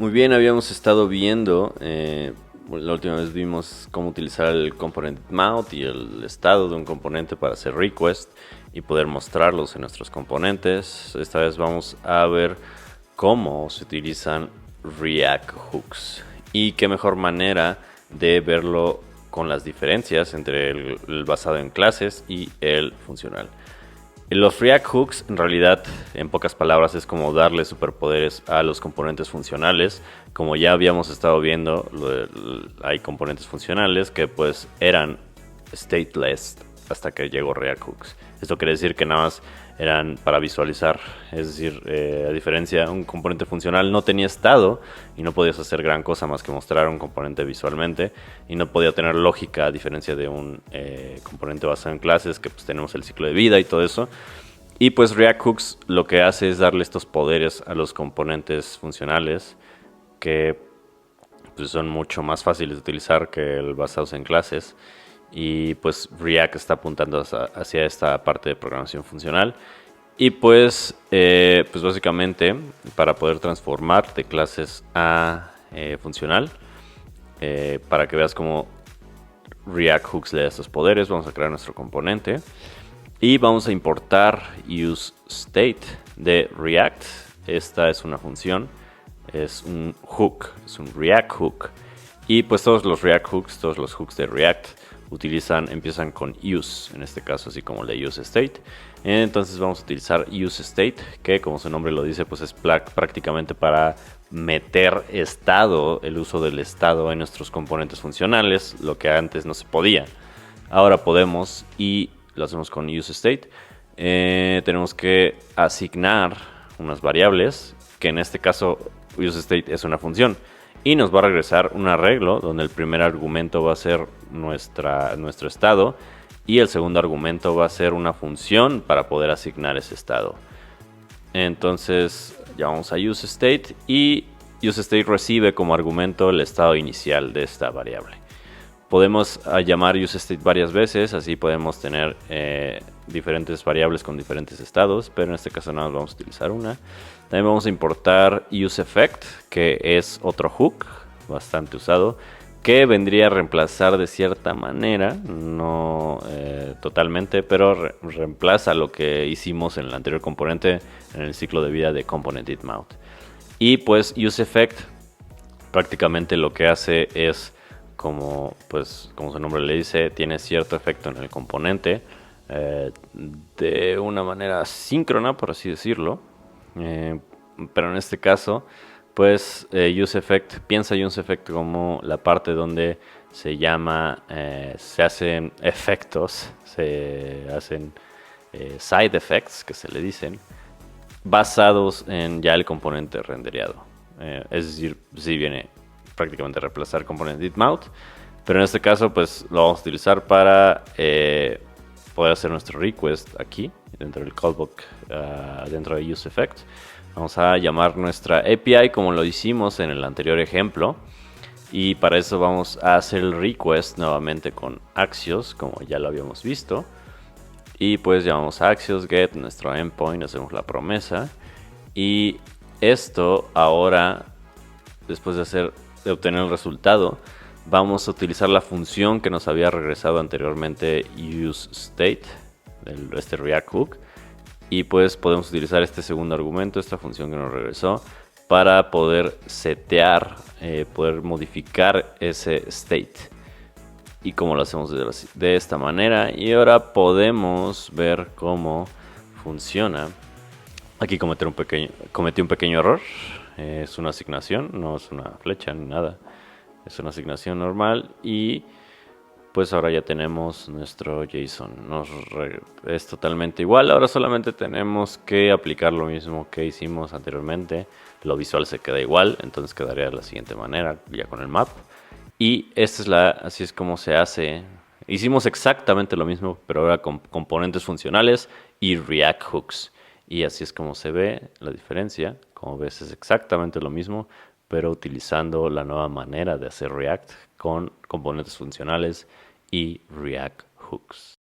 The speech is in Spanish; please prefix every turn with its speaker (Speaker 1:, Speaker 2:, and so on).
Speaker 1: Muy bien, habíamos estado viendo, la última vez vimos cómo utilizar el component mount y el estado de un componente para hacer request y poder mostrarlos en nuestros componentes. Esta vez vamos a ver cómo se utilizan React hooks y qué mejor manera de verlo con las diferencias entre el basado en clases y el funcional. Los React hooks, en realidad, en pocas palabras, es como darle superpoderes a los componentes funcionales. Como ya habíamos estado viendo, hay componentes funcionales que pues eran stateless hasta que llegó React hooks. Esto quiere decir que nada más eran para visualizar, es decir, a diferencia, un componente funcional no tenía estado y no podías hacer gran cosa más que mostrar un componente visualmente, y no podía tener lógica, a diferencia de un componente basado en clases que pues tenemos el ciclo de vida y todo eso. Y pues React hooks lo que hace es darle estos poderes a los componentes funcionales que pues son mucho más fáciles de utilizar que el basados en clases. Y pues React está apuntando hacia esta parte de programación funcional. Y pues básicamente para poder transformar de clases a funcional, para que veas cómo React hooks le da estos poderes, vamos a crear nuestro componente y vamos a importar useState de React. Esta es una función, es un hook, es un React hook. Y pues todos los React hooks, todos los hooks de React empiezan con use, en este caso así como el de useState. Entonces vamos a utilizar useState, que como su nombre lo dice, pues es prácticamente para meter estado, el uso del estado en nuestros componentes funcionales, lo que antes no se podía. Ahora podemos, y lo hacemos con useState. Tenemos que asignar unas variables, que en este caso useState es una función, y nos va a regresar un arreglo donde el primer argumento va a ser nuestro estado y el segundo argumento va a ser una función para poder asignar ese estado. Entonces ya vamos a useState y useState recibe como argumento el estado inicial de esta variable. Podemos llamar useState varias veces, así podemos tener diferentes variables con diferentes estados, pero en este caso nada más vamos a utilizar una. También vamos a importar useEffect, que es otro hook bastante usado, que vendría a reemplazar de cierta manera, no totalmente, pero reemplaza lo que hicimos en el anterior componente en el ciclo de vida de componentItMount. Y pues useEffect prácticamente lo que hace es, como su nombre le dice, tiene cierto efecto en el componente de una manera síncrona, por así decirlo. Pero en este caso, pues useEffect, piensa useEffect como la parte donde se hacen efectos, se hacen side effects, que se le dicen, basados en ya el componente rendereado. Es decir, sí viene prácticamente a reemplazar componentItMount, pero en este caso pues lo vamos a utilizar para poder hacer nuestro request aquí dentro del callback, dentro de useEffect. Vamos a llamar nuestra API como lo hicimos en el anterior ejemplo, y para eso vamos a hacer el request nuevamente con Axios, como ya lo habíamos visto. Y pues llamamos a Axios get nuestro endpoint, hacemos la promesa, y esto ahora, después de obtener el resultado, vamos a utilizar la función que nos había regresado anteriormente useState, este React hook, y pues podemos utilizar este segundo argumento, esta función que nos regresó, para poder setear, poder modificar ese state. Y como lo hacemos de esta manera, y ahora podemos ver cómo funciona. Aquí cometí un pequeño error. Es una asignación, no es una flecha ni nada. Es una asignación normal y pues ahora ya tenemos nuestro JSON. Es totalmente igual. Ahora solamente tenemos que aplicar lo mismo que hicimos anteriormente. Lo visual se queda igual, entonces quedaría de la siguiente manera, ya con el map. Y así es como se hace. Hicimos exactamente lo mismo, pero ahora con componentes funcionales y React hooks. Y así es como se ve la diferencia. Como ves, es exactamente lo mismo, pero utilizando la nueva manera de hacer React con componentes funcionales y React hooks.